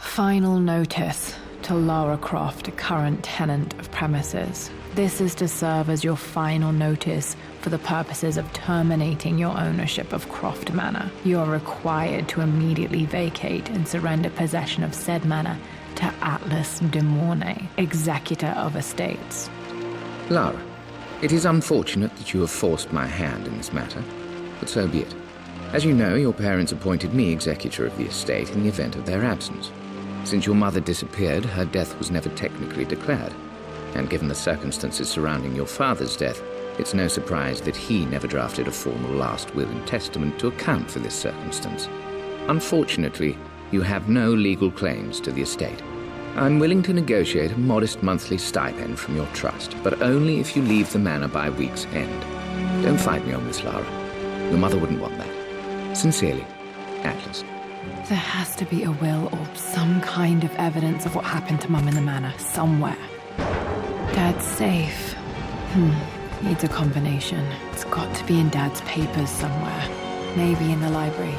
Final notice to Lara Croft, a current tenant of premises. This is to serve as your final notice for the purposes of terminating your ownership of Croft Manor. You are required to immediately vacate and surrender possession of said manor to Atlas de Mornay, executor of estates. Lara, it is unfortunate that you have forced my hand in this matter, but so be it. As you know, your parents appointed me executor of the estate in the event of their absence. Since your mother disappeared, her death was never technically declared. And given the circumstances surrounding your father's death, it's no surprise that he never drafted a formal last will and testament to account for this circumstance. Unfortunately, you have no legal claims to the estate. I'm willing to negotiate a modest monthly stipend from your trust, but only if you leave the manor by week's end. Don't fight me on this, Lara. Your mother wouldn't want that. Sincerely, Atlas. There has to be a will or some kind of evidence of what happened to Mum in the manor, somewhere. Dad's safe. Needs a combination. It's got to be in Dad's papers somewhere. Maybe in the library.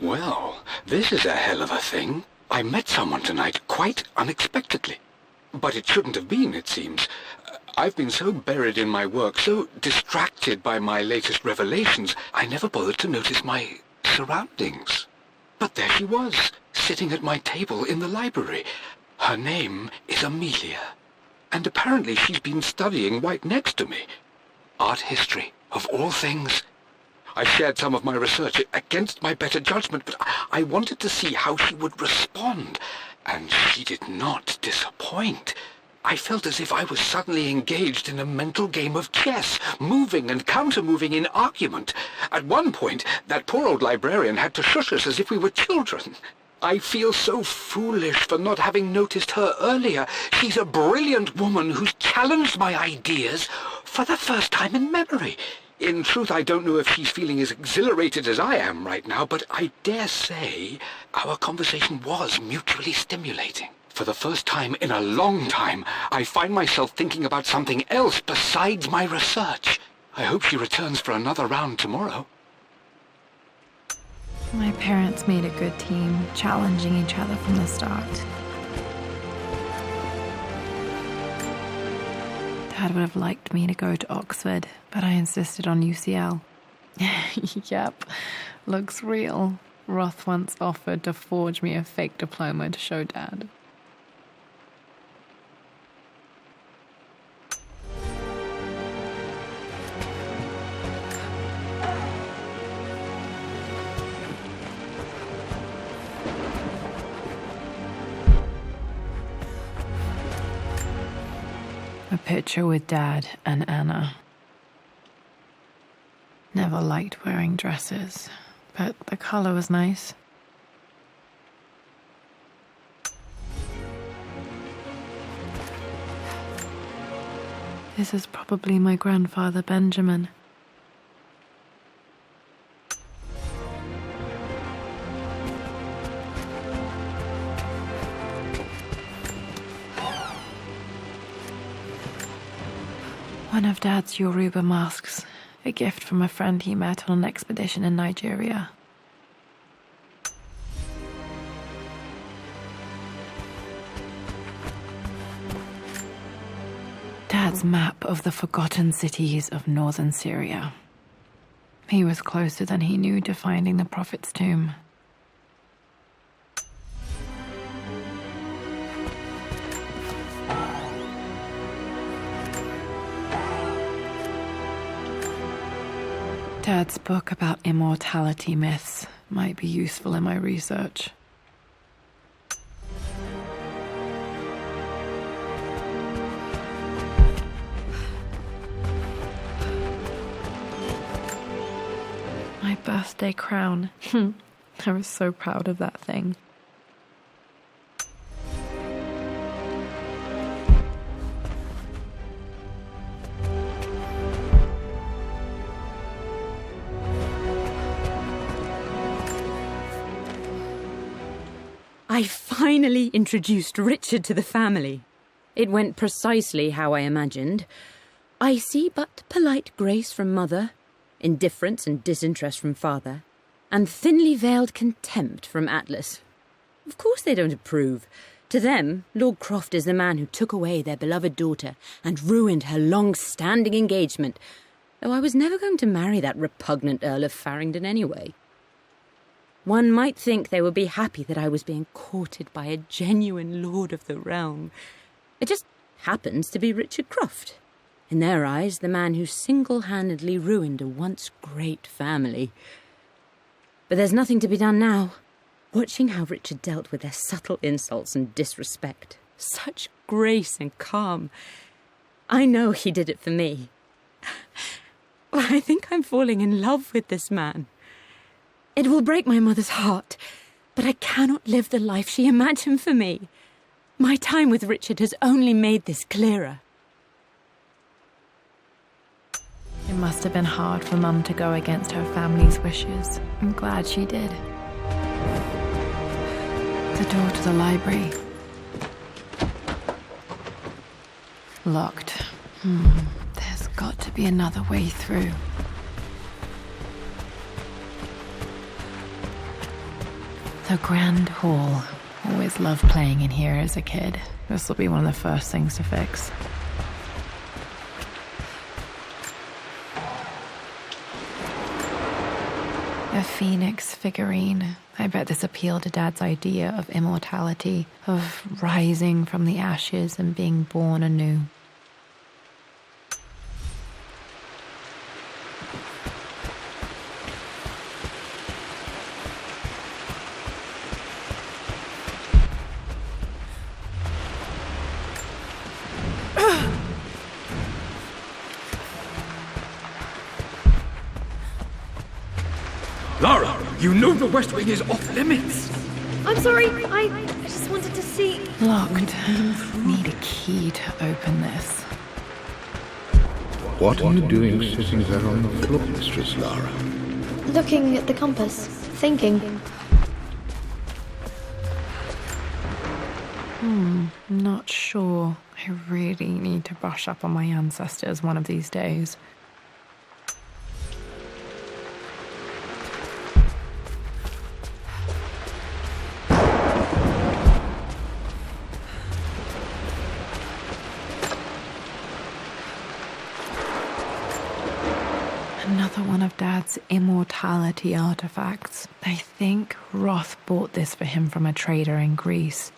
Well, this is a hell of a thing. I met someone tonight quite unexpectedly. But it shouldn't have been, it seems. I've been so buried in my work, so distracted by my latest revelations, I never bothered to notice my surroundings. But there she was, sitting at my table in the library. Her name is Amelia, and apparently she's been studying right next to me. Art history, of all things. I shared some of my research against my better judgment, but I wanted to see how she would respond, and she did not disappoint. I felt as if I was suddenly engaged in a mental game of chess, moving and counter-moving in argument. At one point, that poor old librarian had to shush us as if we were children. I feel so foolish for not having noticed her earlier. She's a brilliant woman who's challenged my ideas for the first time in memory. In truth, I don't know if she's feeling as exhilarated as I am right now, but I dare say our conversation was mutually stimulating. For the first time in a long time, I find myself thinking about something else besides my research. I hope she returns for another round tomorrow. My parents made a good team, challenging each other from the start. Dad would have liked me to go to Oxford, but I insisted on UCL. Yep, looks real. Roth once offered to forge me a fake diploma to show Dad. A picture with Dad and Anna. Never liked wearing dresses, but the color was nice. This is probably my grandfather Benjamin. One of Dad's Yoruba masks, a gift from a friend he met on an expedition in Nigeria. Dad's map of the forgotten cities of northern Syria. He was closer than he knew to finding the Prophet's tomb. Dad's book about immortality myths might be useful in my research. My birthday crown. I was so proud of that thing. I finally introduced Richard to the family. It went precisely how I imagined. Icy but polite grace from mother, indifference and disinterest from father, and thinly veiled contempt from Atlas. Of course they don't approve. To them, Lord Croft is the man who took away their beloved daughter and ruined her long-standing engagement, though I was never going to marry that repugnant Earl of Farringdon anyway. One might think they would be happy that I was being courted by a genuine lord of the realm. It just happens to be Richard Croft. In their eyes, the man who single-handedly ruined a once great family. But there's nothing to be done now. Watching how Richard dealt with their subtle insults and disrespect. Such grace and calm. I know he did it for me. I think I'm falling in love with this man. It will break my mother's heart, but I cannot live the life she imagined for me. My time with Richard has only made this clearer. It must have been hard for Mum to go against her family's wishes. I'm glad she did. The door to the library. Locked. There's got to be another way through. The Grand Hall. Always loved playing in here as a kid. This will be one of the first things to fix. A phoenix figurine. I bet this appealed to Dad's idea of immortality, of rising from the ashes and being born anew. Lara, you know the West Wing is off limits. I'm sorry, I just wanted to see... Locked. Need a key to open this. What are you doing sitting there on the floor, Mistress Lara? Looking at the compass, thinking. Not sure. I really need to brush up on my ancestors one of these days. Another one of Dad's immortality artifacts. I think Roth bought this for him from a trader in Greece.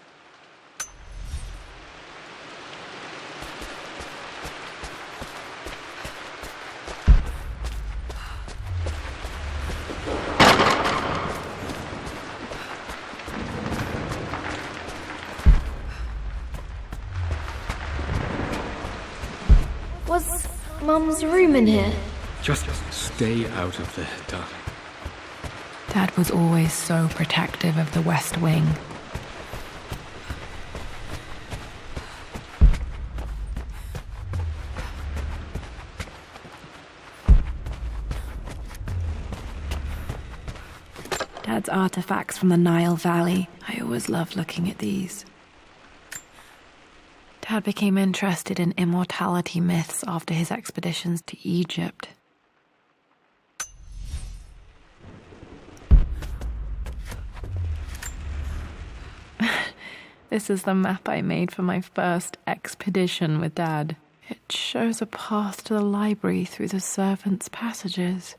Was Mum's room in here? Just stay out of there, darling. Dad was always so protective of the West Wing. Dad's artifacts from the Nile Valley. I always loved looking at these. Dad became interested in immortality myths after his expeditions to Egypt. This is the map I made for my first expedition with Dad. It shows a path to the library through the servants' passages.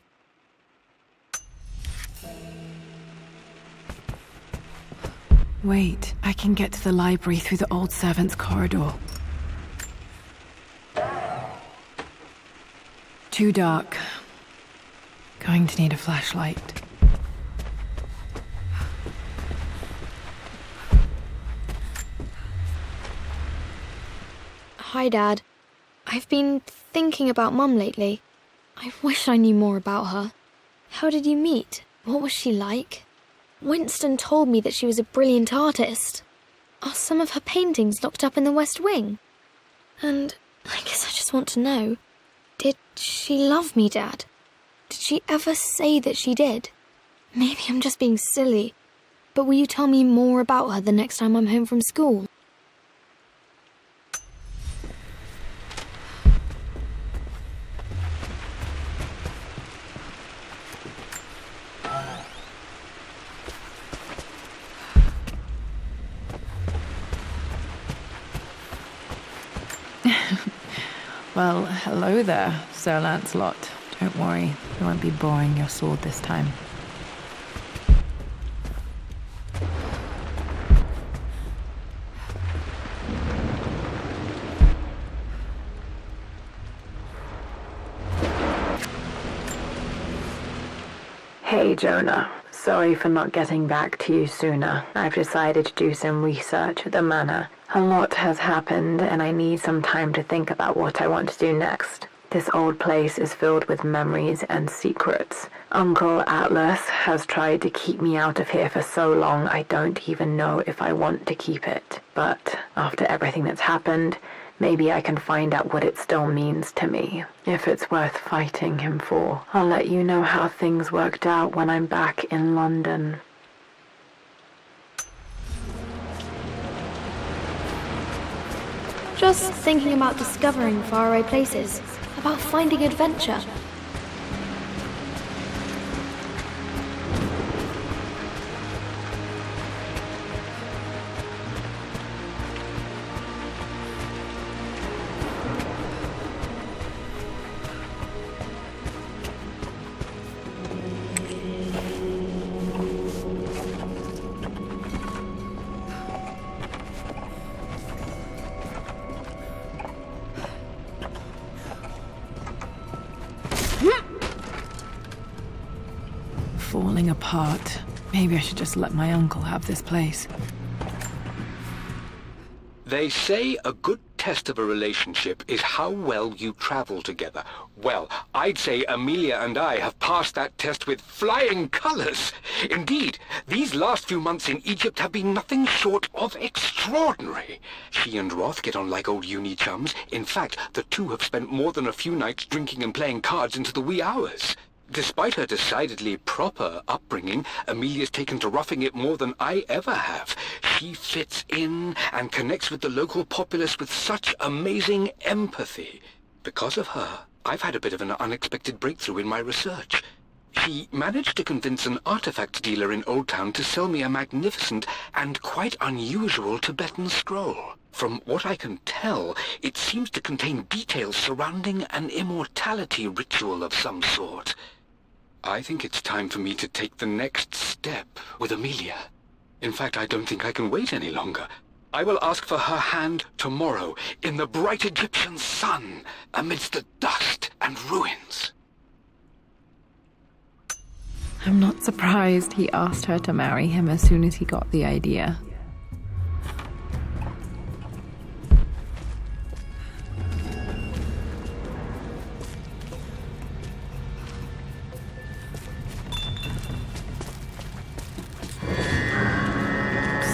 Wait, I can get to the library through the old servants' corridor. Too dark. Going to need a flashlight. Hi, Dad. I've been thinking about Mum lately. I wish I knew more about her. How did you meet? What was she like? Winston told me that she was a brilliant artist. Are some of her paintings locked up in the West Wing? And I guess I just want to know, did she love me, Dad? Did she ever say that she did? Maybe I'm just being silly, but will you tell me more about her the next time I'm home from school? Well, hello there, Sir Lancelot. Don't worry, I won't be borrowing your sword this time. Hey, Jonah. Sorry for not getting back to you sooner. I've decided to do some research at the manor. A lot has happened, and I need some time to think about what I want to do next. This old place is filled with memories and secrets. Uncle Atlas has tried to keep me out of here for so long I don't even know if I want to keep it. But after everything that's happened, maybe I can find out what it still means to me, if it's worth fighting him for. I'll let you know how things worked out when I'm back in London. Just thinking about discovering faraway places, about finding adventure. Falling apart. Maybe I should just let my uncle have this place. They say a good test of a relationship is how well you travel together. Well, I'd say Amelia and I have passed that test with flying colours. Indeed, these last few months in Egypt have been nothing short of extraordinary. She and Roth get on like old uni chums. In fact, the two have spent more than a few nights drinking and playing cards into the wee hours. Despite her decidedly proper upbringing, Amelia's taken to roughing it more than I ever have. She fits in and connects with the local populace with such amazing empathy. Because of her, I've had a bit of an unexpected breakthrough in my research. She managed to convince an artifact dealer in Old Town to sell me a magnificent and quite unusual Tibetan scroll. From what I can tell, it seems to contain details surrounding an immortality ritual of some sort. I think it's time for me to take the next step with Amelia. In fact, I don't think I can wait any longer. I will ask for her hand tomorrow in the bright Egyptian sun amidst the dust and ruins. I'm not surprised he asked her to marry him as soon as he got the idea.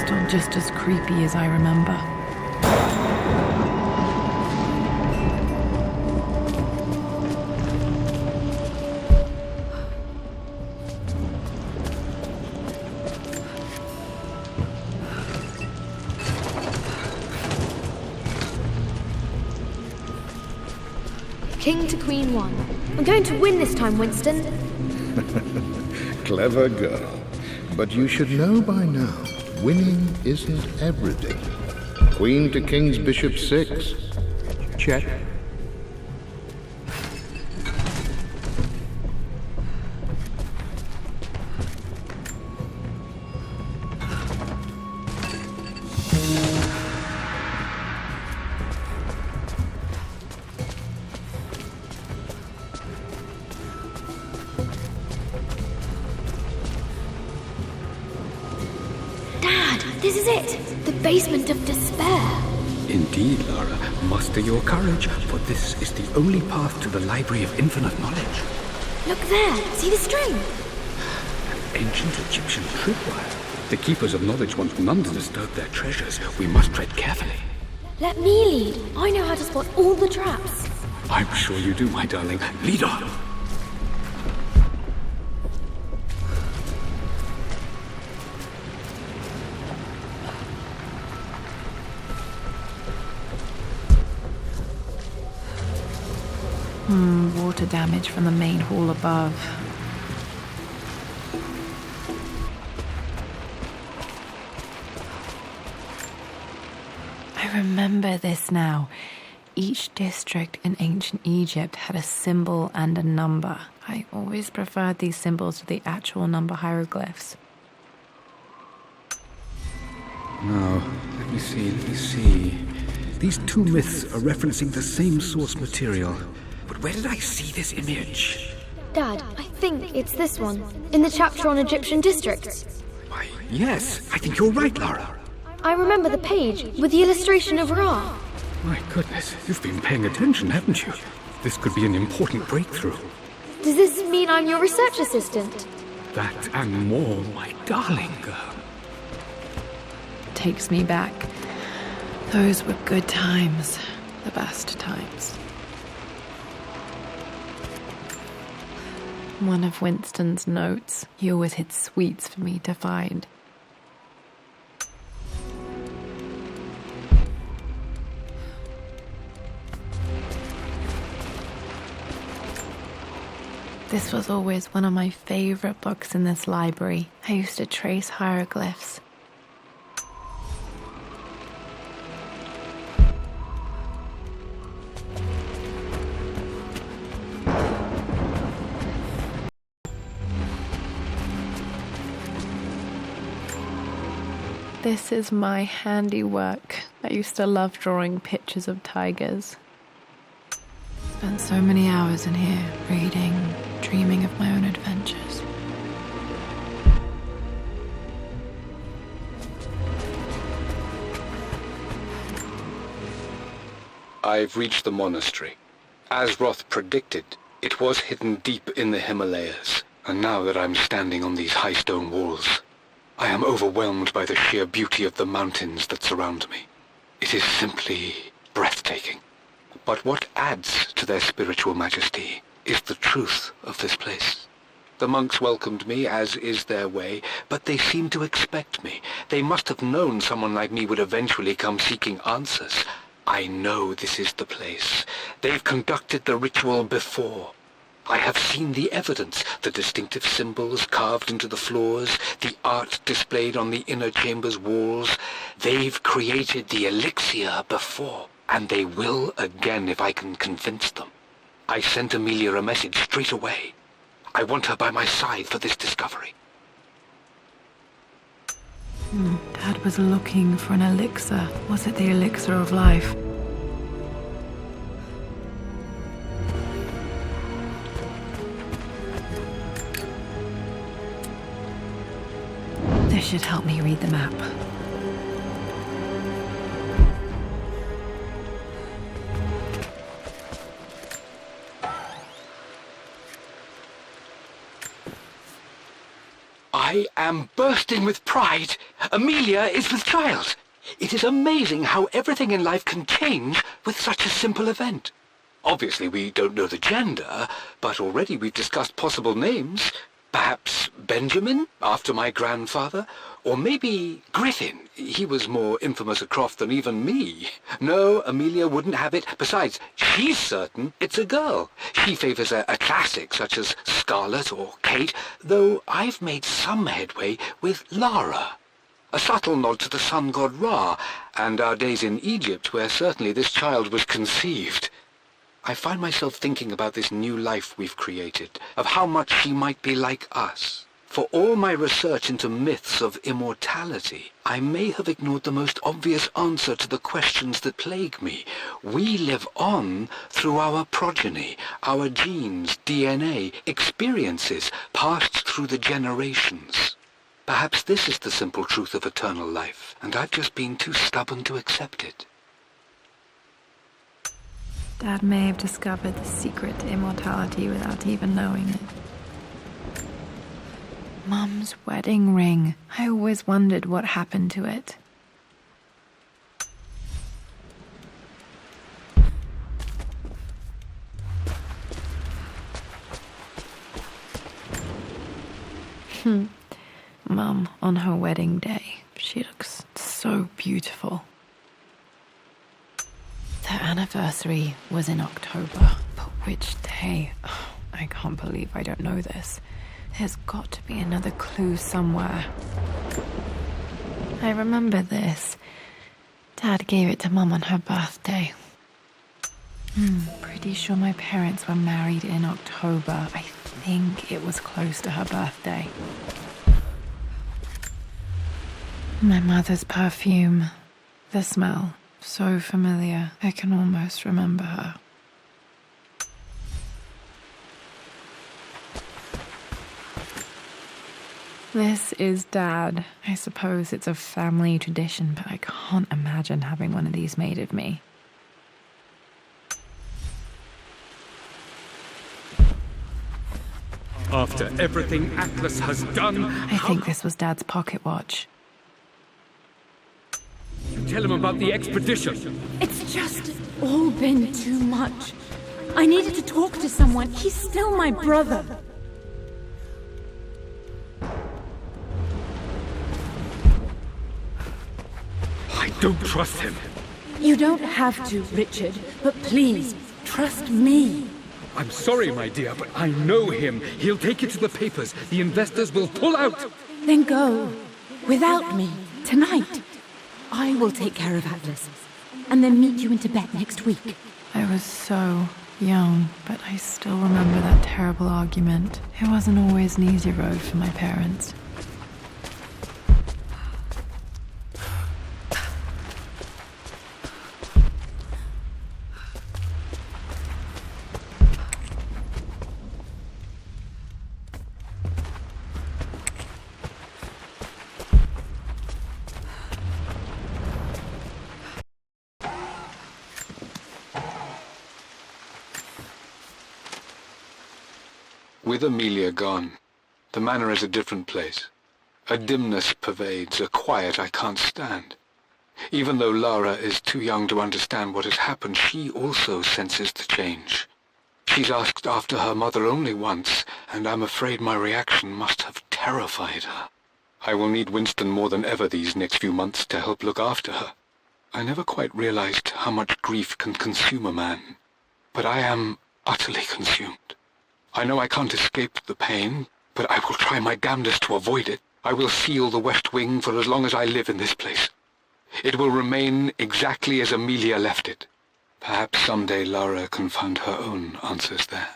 Still just as creepy as I remember. King to Queen 1. I'm going to win this time, Winston. Clever girl. But you should know by now, winning isn't everything. Queen to King's Bishop 6. Check. This is it! The basement of despair! Indeed, Lara. Muster your courage, for this is the only path to the Library of Infinite Knowledge. Look there! See the string? An ancient Egyptian tripwire. The Keepers of Knowledge want none to disturb their treasures. We must tread carefully. Let me lead. I know how to spot all the traps. I'm sure you do, my darling. Lead on! Water damage from the main hall above. I remember this now. Each district in ancient Egypt had a symbol and a number. I always preferred these symbols to the actual number hieroglyphs. Now, let me see. These two myths are referencing the same source material. But where did I see this image? Dad, I think it's this one, in the chapter on Egyptian districts. Why, yes, I think you're right, Lara. I remember the page with the illustration of Ra. My goodness, you've been paying attention, haven't you? This could be an important breakthrough. Does this mean I'm your research assistant? That and more, my darling girl. Takes me back. Those were good times. The best times. One of Winston's notes. He always hid sweets for me to find. This was always one of my favorite books in this library. I used to trace hieroglyphs. This is my handiwork. I used to love drawing pictures of tigers. Spent so many hours in here, reading, dreaming of my own adventures. I've reached the monastery. As Roth predicted, it was hidden deep in the Himalayas, and now that I'm standing on these high stone walls, I am overwhelmed by the sheer beauty of the mountains that surround me. It is simply breathtaking. But what adds to their spiritual majesty is the truth of this place. The monks welcomed me, as is their way, but they seemed to expect me. They must have known someone like me would eventually come seeking answers. I know this is the place. They've conducted the ritual before. I have seen the evidence, the distinctive symbols carved into the floors, the art displayed on the inner chamber's walls. They've created the elixir before, and they will again if I can convince them. I sent Amelia a message straight away. I want her by my side for this discovery. Dad was looking for an elixir. Was it the elixir of life? This should help me read the map. I am bursting with pride. Amelia is with child. It is amazing how everything in life can change with such a simple event. Obviously, we don't know the gender, but already we've discussed possible names. Perhaps Benjamin, after my grandfather, or maybe Griffin. He was more infamous a Croft than even me. No, Amelia wouldn't have it. Besides, she's certain it's a girl. She favours a classic such as Scarlet or Kate, though I've made some headway with Lara. A subtle nod to the sun god Ra, and our days in Egypt, where certainly this child was conceived. I find myself thinking about this new life we've created, of how much she might be like us. For all my research into myths of immortality, I may have ignored the most obvious answer to the questions that plague me. We live on through our progeny, our genes, DNA, experiences passed through the generations. Perhaps this is the simple truth of eternal life, and I've just been too stubborn to accept it. Dad may have discovered the secret to immortality without even knowing it. Mum's wedding ring. I always wondered what happened to it. Mum, on her wedding day, she looks so beautiful. Their anniversary was in October, but which day? Oh, I can't believe I don't know this. There's got to be another clue somewhere. I remember this. Dad gave it to Mum on her birthday. Pretty sure my parents were married in October. I think it was close to her birthday. My mother's perfume. The smell. So familiar. I can almost remember her. This is Dad. I suppose it's a family tradition, but I can't imagine having one of these made of me. After everything Atlas has done, I think this was Dad's pocket watch. tell him about the expedition. It's just all been too much. I needed to talk to someone. He's still my brother. I don't trust him. You don't have to, Richard, but please, trust me. I'm sorry, my dear, but I know him. He'll take it to the papers. The investors will pull out. Then go. Without me. Tonight. I will take care of Atlas. And then meet you in Tibet next week. I was so young, but I still remember that terrible argument. It wasn't always an easy road for my parents. With Amelia gone, the manor is a different place. A dimness pervades, a quiet I can't stand. Even though Lara is too young to understand what has happened, she also senses the change. She's asked after her mother only once, and I'm afraid my reaction must have terrified her. I will need Winston more than ever these next few months to help look after her. I never quite realized how much grief can consume a man, but I am utterly consumed. I know I can't escape the pain, but I will try my damnedest to avoid it. I will seal the West Wing for as long as I live in this place. It will remain exactly as Amelia left it. Perhaps someday Lara can find her own answers there.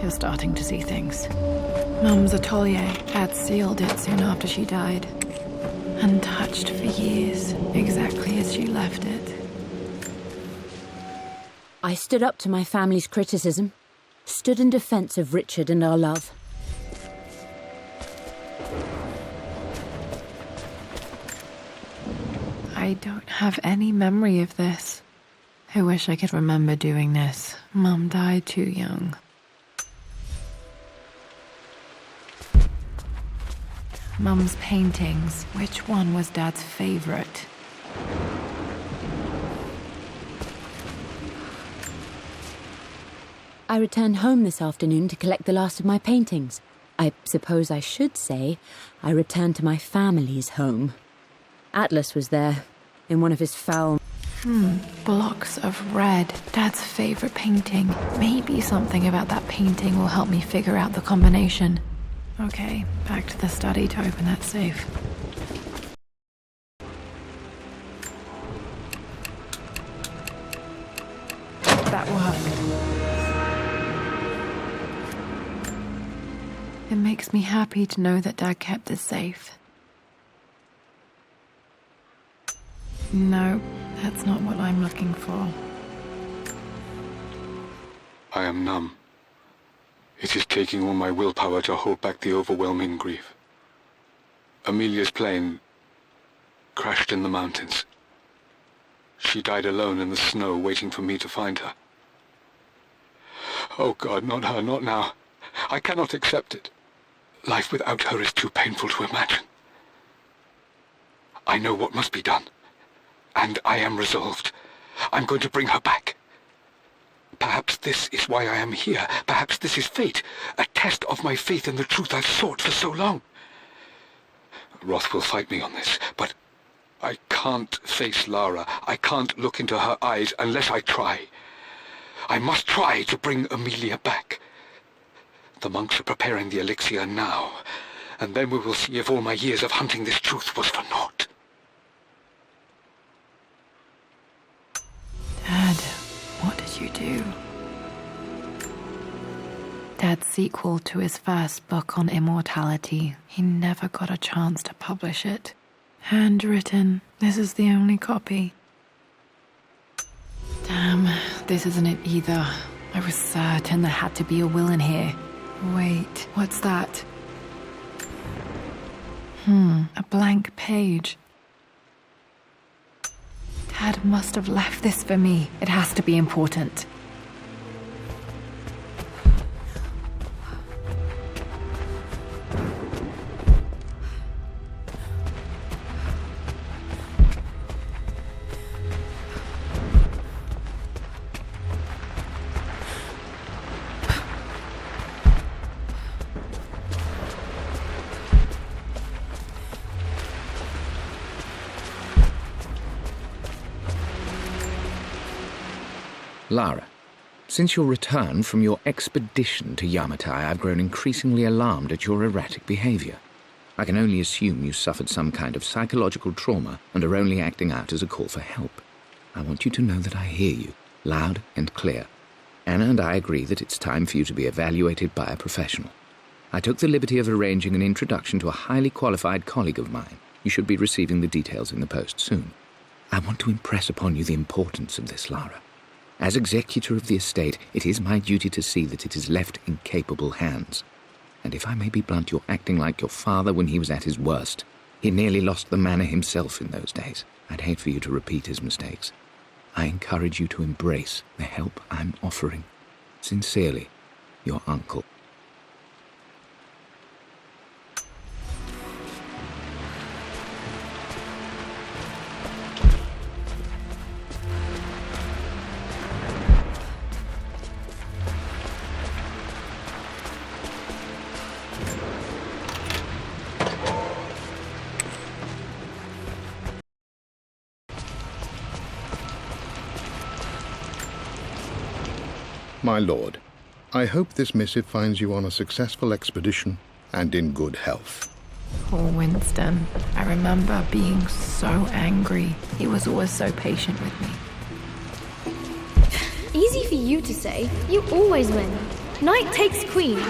You're starting to see things. Mum's atelier. Dad sealed it soon after she died. Untouched for years, exactly as she left it. I stood up to my family's criticism, stood in defense of Richard and our love. I don't have any memory of this. I wish I could remember doing this. Mum died too young. Mum's paintings. Which one was Dad's favorite? I returned home this afternoon to collect the last of my paintings. I suppose I should say I returned to my family's home. Atlas was there, in one of his foul... Blocks of red. Dad's favorite painting. Maybe something about that painting will help me figure out the combination. Okay, back to the study to open that safe. That worked. It makes me happy to know that Dad kept this safe. No, that's not what I'm looking for. I am numb. It is taking all my willpower to hold back the overwhelming grief. Amelia's plane crashed in the mountains. She died alone in the snow, waiting for me to find her. Oh God, not her, not now. I cannot accept it. Life without her is too painful to imagine. I know what must be done, and I am resolved. I'm going to bring her back. Perhaps this is why I am here. Perhaps this is fate, a test of my faith in the truth I've sought for so long. Roth will fight me on this, but I can't face Lara. I can't look into her eyes unless I try. I must try to bring Amelia back. The monks are preparing the elixir now, and then we will see if all my years of hunting this truth was for naught. Dad, what did you do? Dad's sequel to his first book on immortality. He never got a chance to publish it. Handwritten. This is the only copy. Damn, this isn't it either. I was certain there had to be a will in here. Wait, what's that? A blank page. Dad must have left this for me. It has to be important. Lara, since your return from your expedition to Yamatai, I've grown increasingly alarmed at your erratic behavior. I can only assume you suffered some kind of psychological trauma and are only acting out as a call for help. I want you to know that I hear you, loud and clear. Anna and I agree that it's time for you to be evaluated by a professional. I took the liberty of arranging an introduction to a highly qualified colleague of mine. You should be receiving the details in the post soon. I want to impress upon you the importance of this, Lara. As executor of the estate, it is my duty to see that it is left in capable hands. And if I may be blunt, you're acting like your father when he was at his worst. He nearly lost the manor himself in those days. I'd hate for you to repeat his mistakes. I encourage you to embrace the help I'm offering. Sincerely, your uncle. My lord, I hope this missive finds you on a successful expedition and in good health. Poor Winston. I remember being so angry. He was always so patient with me. Easy for you to say. You always win. Knight takes queen.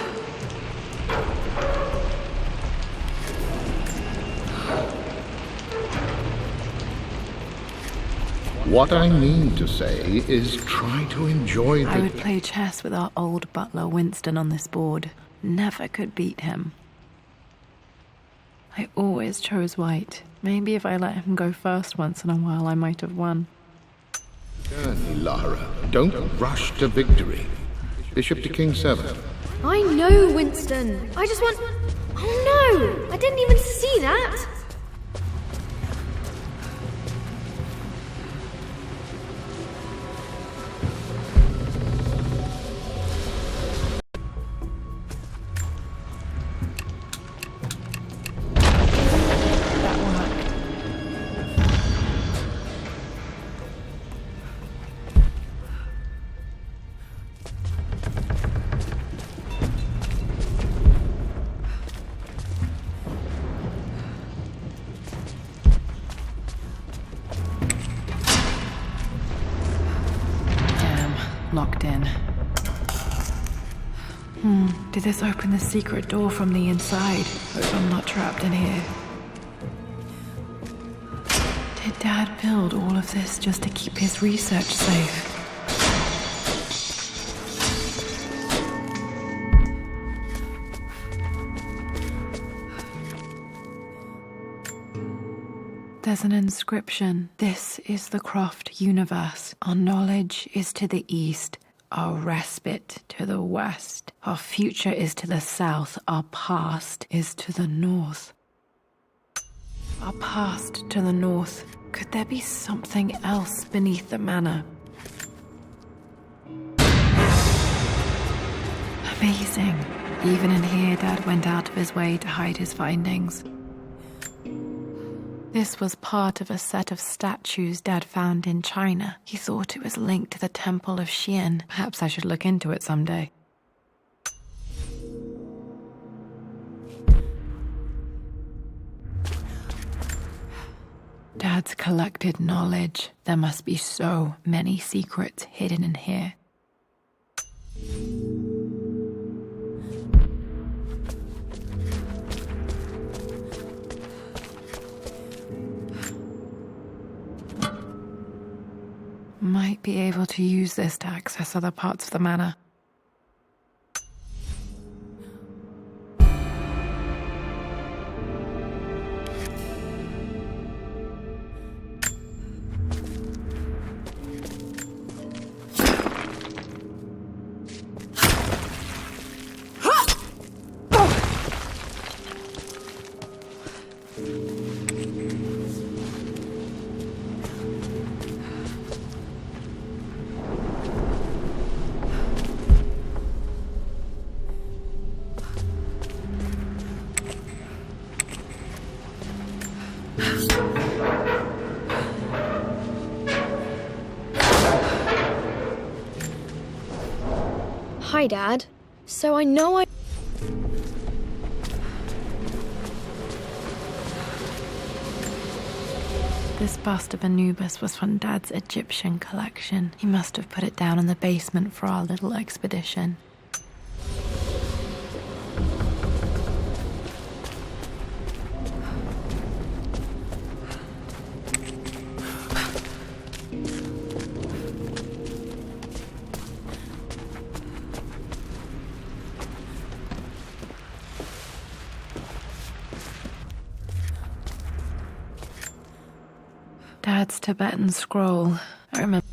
What I mean to say is try to enjoy the... I would play chess with our old butler Winston on this board. Never could beat him. I always chose white. Maybe if I let him go first once in a while, I might have won. Journey, Lara. Don't rush to victory. Bishop to king 7. I know, Winston. I just want... Oh no! I didn't even see that! Locked in. Did this open the secret door from the inside? Hope I'm not trapped in here. Did Dad build all of this just to keep his research safe? There's an inscription. This is the Croft universe. Our knowledge is to the east, our respite to the west. Our future is to the south, our past is to the north. Our past to the north. Could there be something else beneath the manor? Amazing. Even in here, Dad went out of his way to hide his findings. This was part of a set of statues Dad found in China. He thought it was linked to the Temple of Xian. Perhaps I should look into it someday. Dad's collected knowledge. There must be so many secrets hidden in here. Might be able to use this to access other parts of the manor. Hi, Dad. So I know This bust of Anubis was from Dad's Egyptian collection. He must have put it down in the basement for our little expedition. Dad's Tibetan scroll. I remember.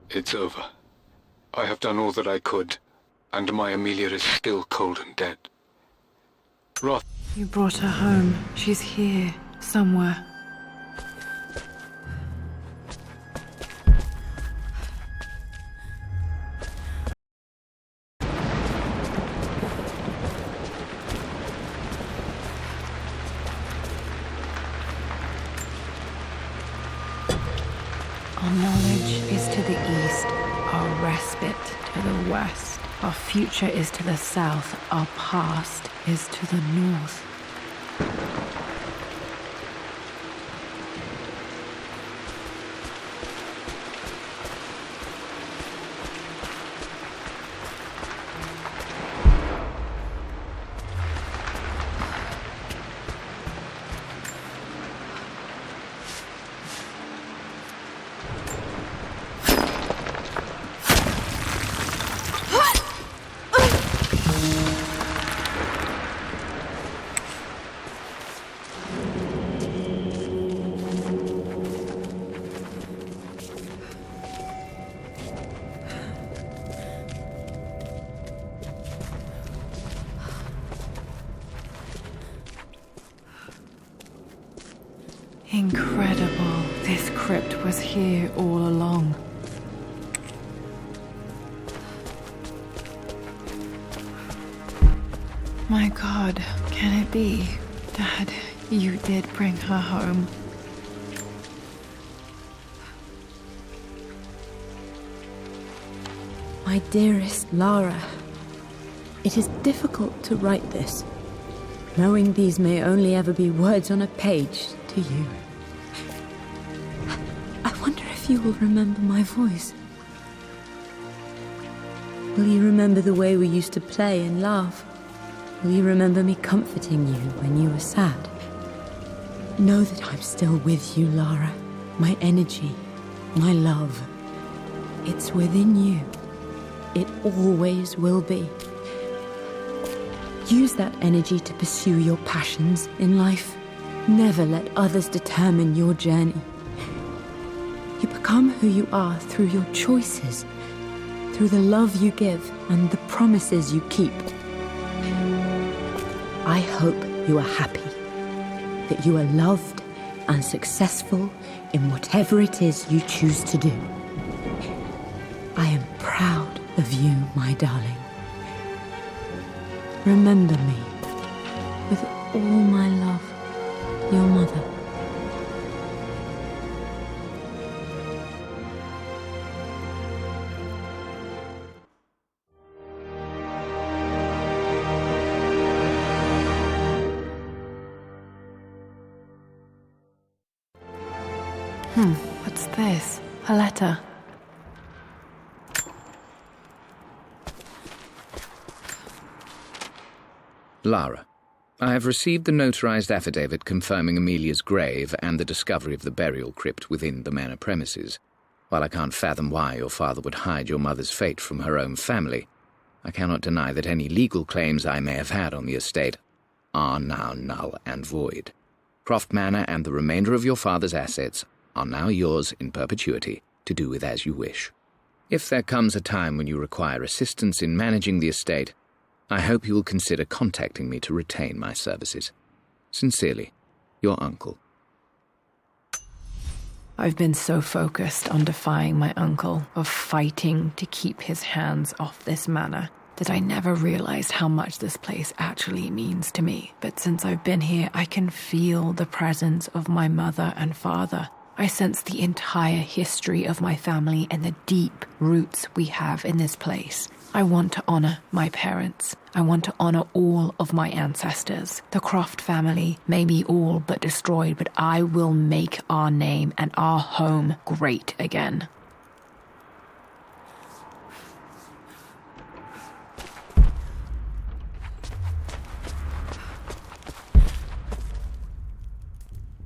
It's over. I have done all that I could, and my Amelia is still cold and dead. Roth. You brought her home. She's here, somewhere. Our knowledge is to the east, our respite to the west. Our future is to the south, our past is to the north. Incredible. This crypt was here all along. My God, can it be? Dad, you did bring her home. My dearest Lara, it is difficult to write this, knowing these may only ever be words on a page to you. I wonder if you will remember my voice. Will you remember the way we used to play and laugh? Will you remember me comforting you when you were sad? Know that I'm still with you, Lara. My energy, my love. It's within you. It always will be. Use that energy to pursue your passions in life. Never let others determine your journey. You become who you are through your choices, through the love you give and the promises you keep. I hope you are happy, that you are loved and successful in whatever it is you choose to do. I am proud of you, my darling. Remember me. With all my love, your mother. What's this? A letter. Lara, I have received the notarized affidavit confirming Amelia's grave and the discovery of the burial crypt within the manor premises. While I can't fathom why your father would hide your mother's fate from her own family, I cannot deny that any legal claims I may have had on the estate are now null and void. Croft Manor and the remainder of your father's assets are now yours in perpetuity to do with as you wish. If there comes a time when you require assistance in managing the estate, I hope you will consider contacting me to retain my services. Sincerely, your uncle. I've been so focused on defying my uncle, of fighting to keep his hands off this manor, that I never realized how much this place actually means to me. But since I've been here, I can feel the presence of my mother and father. I sense the entire history of my family and the deep roots we have in this place. I want to honor my parents. I want to honor all of my ancestors. The Croft family may be all but destroyed, but I will make our name and our home great again.